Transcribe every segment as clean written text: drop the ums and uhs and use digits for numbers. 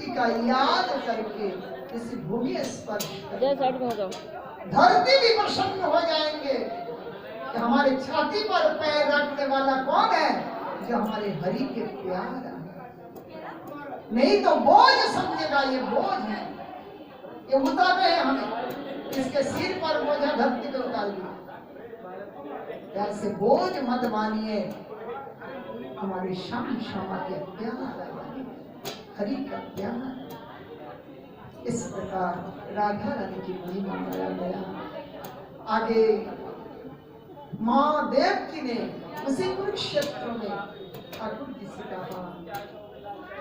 जी का याद करके इस भूमि स्पर्श धरती धरती भी प्रसन्न हो जाएंगे कि हमारे छाती पर पैर रखने वाला कौन है? जो हमारे हरि के प्यार है। नहीं तो बोझ समझेगा, ये बोझ है, ये उतार रहे हैं हमें, इसके सिर पर बोझा धरती पे उतार दिया। ऐसे बोझ मत मानिए, हमारे श्याम श्यामा के प्यार है, हरि का प्यार। इस प्रकार राधा रानी की महिमा गाया गया। आगे माँ देवकी ने उसी कुरुक्षेत्र में ठाकुर जी से कहा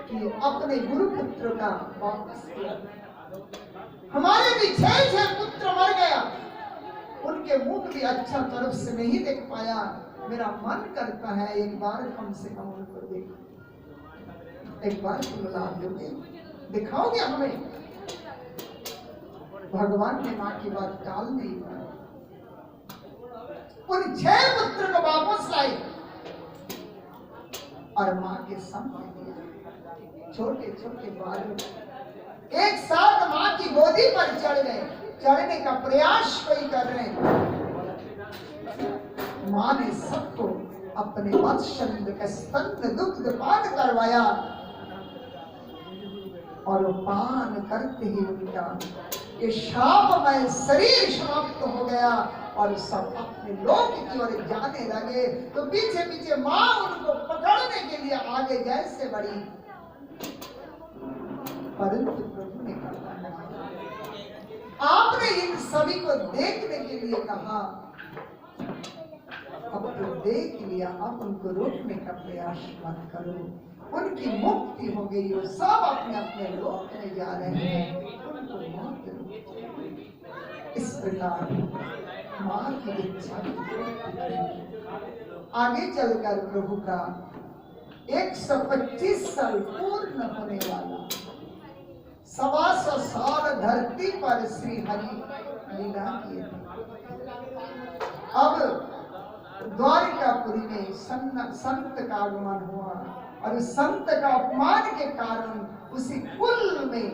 कि अपने गुरु पुत्र का वापस किया। हमारे भी 6 पुत्र मर गया, उनके मुख भी अच्छा तरफ से नहीं देख पाया। मेरा मन करता है एक बार कम से कम उनको देखो, एक बार बुला दोगे, दिखाओगे हमें? भगवान ने माँ की बात टाल नहीं पाई। उन 6 पुत्र को वापस लाए और माँ के सामने दिया। छोटे छोटे बालक एक साथ माँ की गोदी पर चढ़ गए, चढ़ने का प्रयास कोई कर रहे हैं। माँ ने सबको अपने वात्सल्य का स्तन दुग्ध पान करवाया और पान करते ही उनका ये शापमय शरीर समाप्त हो गया और सब अपने लोक की ओर जाने लगे। तो पीछे पीछे माँ उनको पकड़ने के लिए आगे जैसे बढ़ी, परंतु प्रभु ने कहा आपने इन सभी को देखने के लिए कहा, अब तो देख लिया, अब उनको रोकने का प्रयास मत करो। उनकी मुक्ति हो गई, वो सब अपने अपने लोक में जा रहे हैं, उनको मौत दो। इस प्रकार माँ की इच्छा आगे चलकर प्रभु का 125 साल पूर्ण होने वाला, 125 साल धरती पर श्री हरि लीला किए। अब द्वारिकापुरी में संत का आगमन हुआ और संत का अपमान के कारण उसी कुल में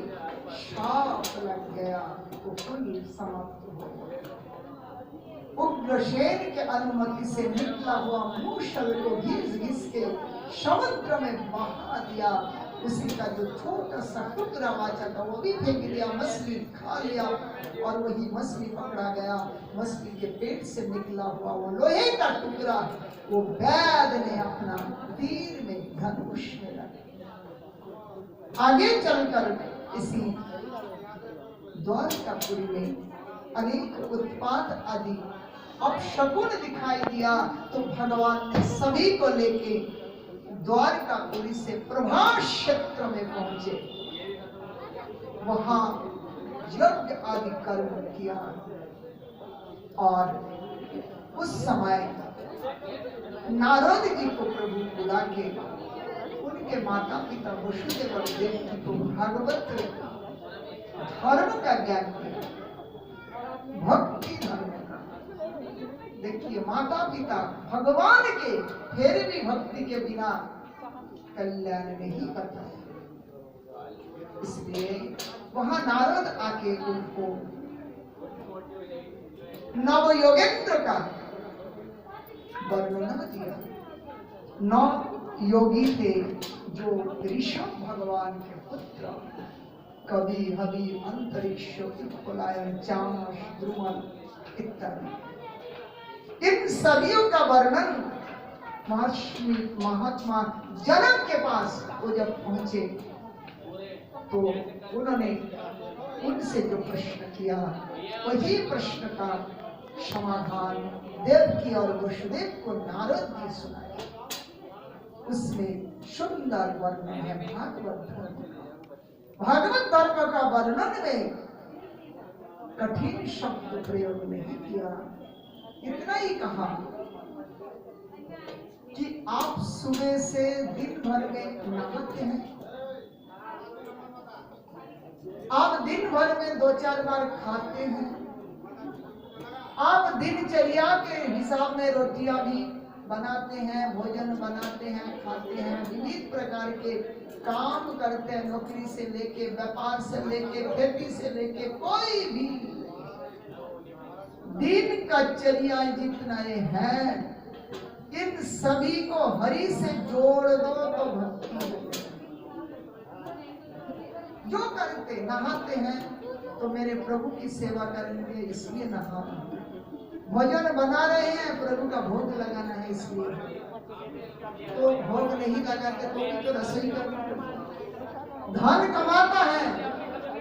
शाप लग गया, वो कुल समाप्त हो गया। उग्रसेन के अनुमति से निकला हुआ मूषल को घिस घिस के समुद्र में बहा दिया। उसी का जो छोटा सा टुकड़ा बचा था वो भी फेंक दिया, मछली खा लिया और वही मछली पकड़ा गया। मछली के पेट से निकला हुआ वो लोहे का टुकड़ा वो वैद ने अपना तीर में धनुष में रखा। आगे चलकर इसी द्वारकापुरी में अनेक उत्पात आदि अपशकुन दिखाई दिया, तो भगवान ने सभी को लेके द्वारकापुरी से प्रभास क्षेत्र में पहुंचे। वहां यज्ञ आदि कर्म किया और उस समय नारद जी को प्रभु बुला के उनके माता पिता वसुदेव और देवकी को भागवत धर्म का ज्ञान किया, भक्ति धर्म का। देखिए माता पिता भगवान के फिर भी भक्ति के बिना कल्याण नहीं करता, इसलिए वहां नारद आके उनको नव योगेंद्र का वर्णन दिया। 9 योगी थे जो ऋषभ भगवान के पुत्र, कवि हवि अंतरिक्ष उत्पलायन चामस द्रुमल इत्यादि। इन सभी का वर्णन महात्मा जनक के पास वो जब पहुंचे तो उन्होंने उनसे जो प्रश्न किया वही प्रश्न का समाधान देवकी और वसुदेव को नारद जी सुनाया। उसमें सुंदर वर्णन है भागवत धर्म का। भागवत धर्म का वर्णन में कठिन शब्द प्रयोग नहीं किया, इतना ही कहा कि आप सुबह से दिन भर में नहाते हैं, आप दिन भर में 2-4 बार खाते हैं, आप दिनचर्या के हिसाब में रोटियां भी बनाते हैं, भोजन बनाते हैं, खाते हैं, विविध प्रकार के काम करते हैं, नौकरी से लेके, व्यापार से लेके, खेती से लेके, कोई भी दिन का चर्या जितना ये है, इन सभी को हरि से जोड़ दो तो भक्ति हो। जो करते, नहाते हैं तो मेरे प्रभु की सेवा करेंगे इसलिए नहा, भोजन बना रहे हैं प्रभु का भोग लगाना है इसलिए, तो भोग नहीं लगाते तो भी तो रसोई करना। धन कमाता है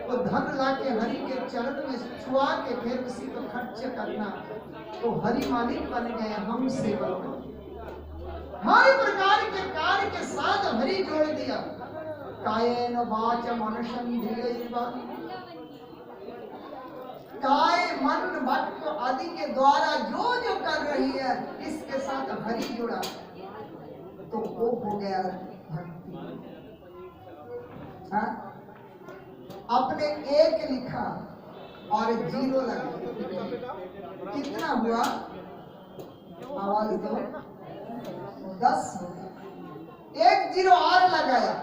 तो धन लाके हरि के चरण में छुआ के फिर उसी को खर्च करना, तो हरि मालिक बन गए, हम सेवक। हर प्रकार के कार्य के साथ हरि जोड़ दिया। कायेन वाचा मनसं धीरैव, काय मन वाक्य आदि के द्वारा जो जो कर रही है इसके साथ हरि जुड़ा तो वो हो गया भक्ति। हाँ? आपने एक लिखा और 0 लगा, कितना हुआ? आवाज दो। 10 हो गया। 1 0 और लगाया,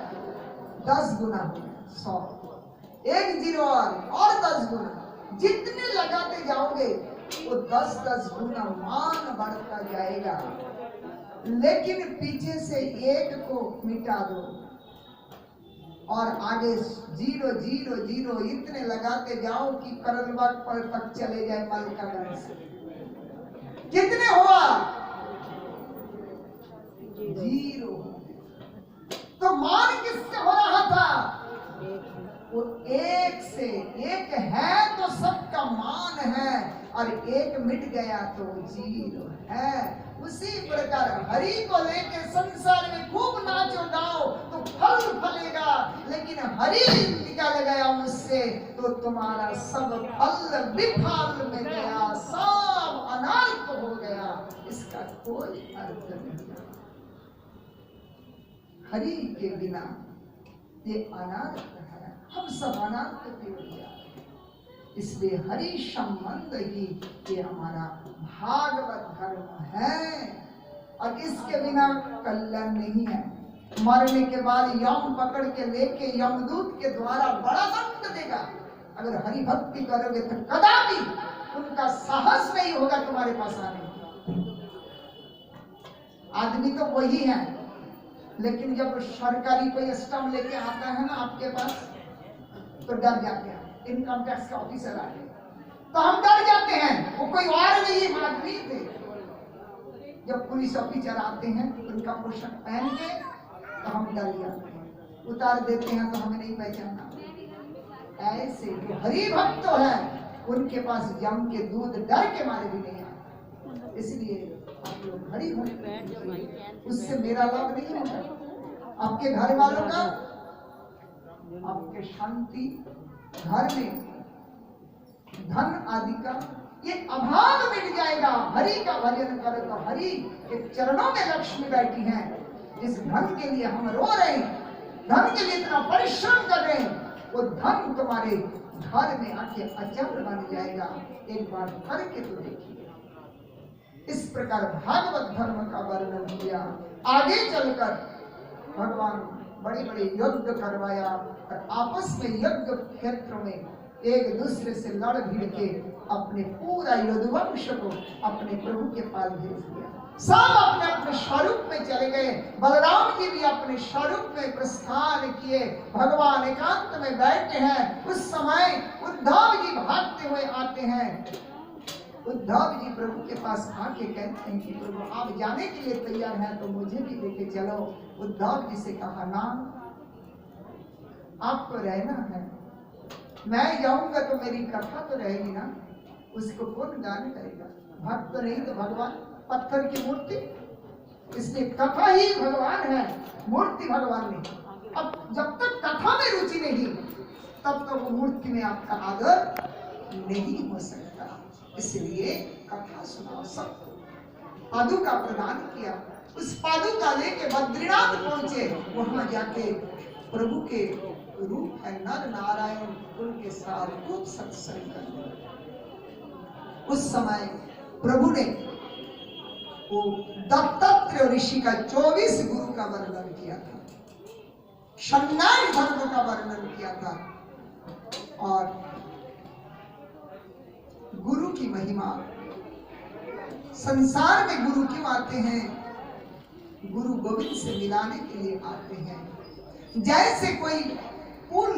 10 गुना हो गया 100। 1 0 और 10 गुना, जितने लगाते जाओगे वो 10-10 गुना मान बढ़ता जाएगा। लेकिन पीछे से 1 को मिटा दो और आगे 0 0 0 इतने लगाते जाओ कि करलबाग पर तक चले जाए मलकागंज से। कितने हुआ? 0। तो मान किससे हो रहा था? वो 1 से। 1 है तो सबका मान है, और 1 मिट गया तो 0 है। उसी प्रकार हरि को लेके संसार में खूब नाचो गाओ तो फल फलेगा, लेकिन हरि निकल गया मुझसे तो तुम्हारा सब फल विफल में गया, सब अनर्थ हो गया। इसका कोई अर्थ नहीं। हरि के बिना ये अनर्थ है, हम सब अनर्थ की ओर जा रहे हैं। इसलिए हरि संबंध ही ये हमारा भागवत धर्म है, और इसके बिना कल्याण नहीं है। मरने के बाद यम पकड़ के लेके यमदूत के द्वारा बड़ा दंड देगा। अगर हरि भक्ति करोगे तो कदापि उनका साहस नहीं होगा तुम्हारे पास आने की। आदमी तो वही है, लेकिन जब सरकारी कोई स्टम्प लेके आता है ना आपके पास तो डर जाते हैं। इनकम टैक्स का ऑफिसर आ गया तो हम डर जाते हैं, वो कोई और नहीं आदमी थे। जब पुलिस ऑफिसर आते हैं उनका पोशाक पहन के तो हम डर जाते हैं, उतार देते हैं तो हमें नहीं पहचाना। ऐसे जो हरि भक्त है उनके पास जम के दूध डर के मारे भी नहीं आते। इसलिए आप लोग हरि भक्त, उससे मेरा लाभ नहीं होगा, आपके घर वालों का, आपके शांति, घर में धन आदि का ये अभाव मिट जाएगा। हरि का भजन करो तो हरि के चरणों में लक्ष्मी बैठी हैं। जिस धन के लिए हम रो रहे हैं, धन के लिए इतना परिश्रम कर रहे हैं, वो धन तुम्हारे घर में आके अचल बन जाएगा। एक बार करके तो देखिए। इस प्रकार भागवत धर्म का वर्णन किया। आगे चलकर भगवान बड़े बड़े यज्ञ करवाया और आपस में यज्ञ क्षेत्र में एक दूसरे से लड़ भिड़ के अपने पूरा यदुवंश को अपने प्रभु के पास भेज दिया। सब अपने अपने स्वरूप में चले गए। बलराम जी भी अपने स्वरूप में प्रस्थान किए। भगवान एकांत में बैठे हैं। उस समय उद्धव जी भागते हुए आते हैं। उद्धव जी प्रभु के पास आके कहते हैं कि प्रभु आप जाने के लिए तैयार हैं तो मुझे भी लेके चलो। उद्धव जी से कहा ना, आपको रहना है, मैं जाऊंगा तो मेरी कथा तो रहेगी ना, उसको कौन गान करेगा? भक्त तो नहीं तो भगवान, पत्थर की मूर्ति। इसलिए कथा ही भगवान है, मूर्ति भगवान नहीं। अब जब तक कथा में रुचि नहीं तब तक वो मूर्ति में आपका आदर नहीं हो सकता। इसलिए कथा सुनाओ सबको। पादुका प्रदान किया। उस पादुका लेके बद्रीनाथ पहुंचे। वहां जाके प्रभु के रूप है नर नारायण, उनके साथ खूब सत्संग करने। उस समय प्रभु ने वो दत्तात्रेय ऋषि का 24 गुरु का वर्णन किया था। सन्यास धर्म का वर्णन किया था और गुरु की महिमा। संसार में गुरु क्यों आते हैं? गुरु गोविंद से मिलाने के लिए आते हैं। जैसे कोई पुल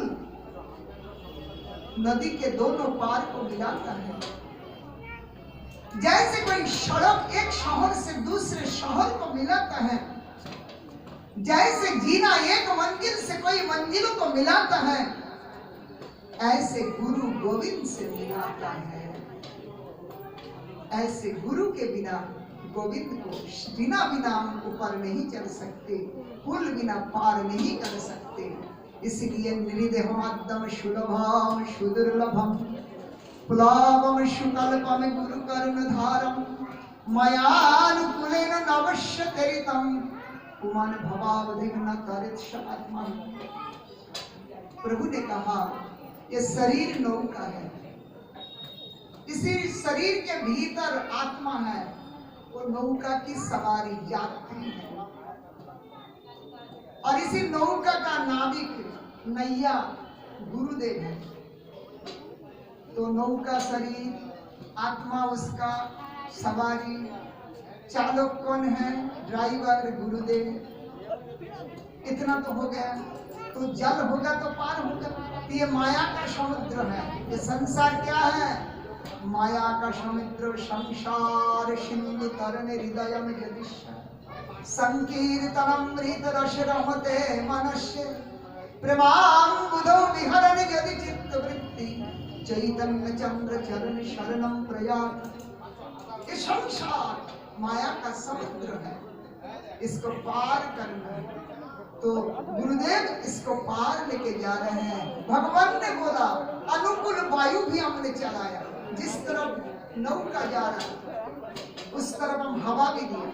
नदी के दोनों पार को मिलाता है, जैसे कोई सड़क एक शहर से दूसरे शहर को मिलाता है, जैसे जीना एक मंजिल से कोई मंजिल को मिलाता है, ऐसे गुरु गोविंद से मिलाता है। ऐसे गुरु के बिना गोविंद को बिना हम ऊपर नहीं चल सकते, पुल बिना पार नहीं कर सकते। इसलिए निर्देहमाद्यम सुलभम सुदुर्लभम पुलावम शुकल्पम गुरु कर्णधारम मयानुकूलेन नवश्य तरितम पुमान भवावधिग्न तरित आत्मा। प्रभु ने कहा ये शरीर नौका है, इसी शरीर के भीतर आत्मा है, वो नौका की सवारी यात्री है। और इसी नौका का नाविक नैया गुरुदेव है। तो नौका शरीर, आत्मा उसका सवारी, चालक कौन है? ड्राइवर गुरुदेव। इतना तो हो गया। तो जल होगा तो पार होगा। ये माया का समुद्र है। ये संसार क्या है? माया का समुद्र। संसार सिंधु तरन हृदय में जदिश्य संकीर्तनमृत रस रमते मनस्य प्रेमांबुधो विहरन यदि चित्त वृत्ति चैतन्य चंद्र चरण शरणम प्रयात। ये संसार माया का समुद्र है, इसको पार करना है। तो गुरुदेव इसको पार लेके जा रहे हैं। भगवान ने बोला अनुकूल वायु भी हमने चलाया, जिस तरफ नौका जा रहा है उस तरफ हम हवा भी दिए,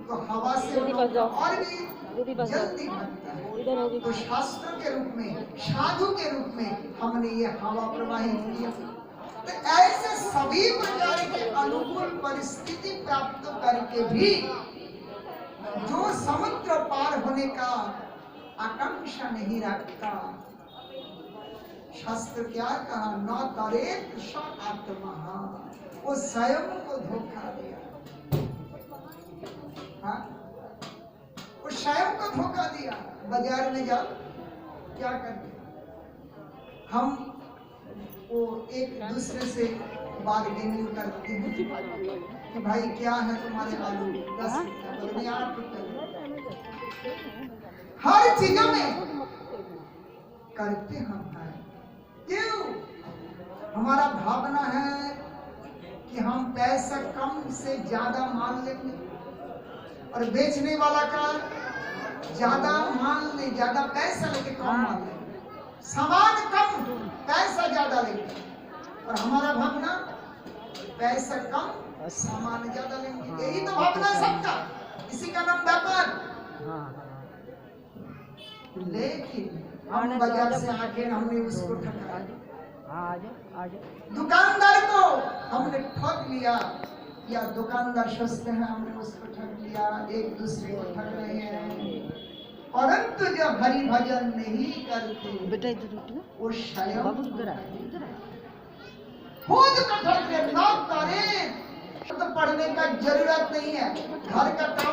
तो हवा से और भी जल्दी बनता है। तो शास्त्र के रूप में, साधु के रूप में हमने ये हवा प्रवाहित किया। तो ऐसे सभी प्रकार के अनुकूल परिस्थिति प्राप्त करके भी जो समुद्र पार होने का आकांक्षा नहीं रखता, शास्त्र क्या कहा? न तरेत स आत्मा, वो स्वयं को धोखा दिया। हाँ? वो स्वयं को धोखा दिया। बाजार में जाओ क्या करते हम, वो एक दूसरे से बार्गेनिंग करते हैं कि भाई क्या है तुम्हारे आलू 10 रुपये 8 रुपये। हर चीजों में करते हम हैं। क्यों? हमारा भावना है कि हम पैसा कम से ज्यादा माल लेंगे और बेचने वाला का ज्यादा माल ले, ज्यादा पैसा लेके कम माल लेंगे, सामान कम पैसा ज्यादा लेंगे। और हमारा भावना पैसा कम सामान ज्यादा लेंगे। यही तो भावना है सबका, इसी का नाम व्यापार। लेकिन हम बाजार से आके हमने उसको ठगा, दुकानदार को हमने ठग लिया, या दुकानदार सस्ते हैं हमने उसको ठग लिया, एक दूसरे को ठग रहे हैं। परंतु जब हरि भजन नहीं करते वो स्वयं खुद को ठग ले। न करे तो पढ़ने का जरूरत नहीं है, घर का काम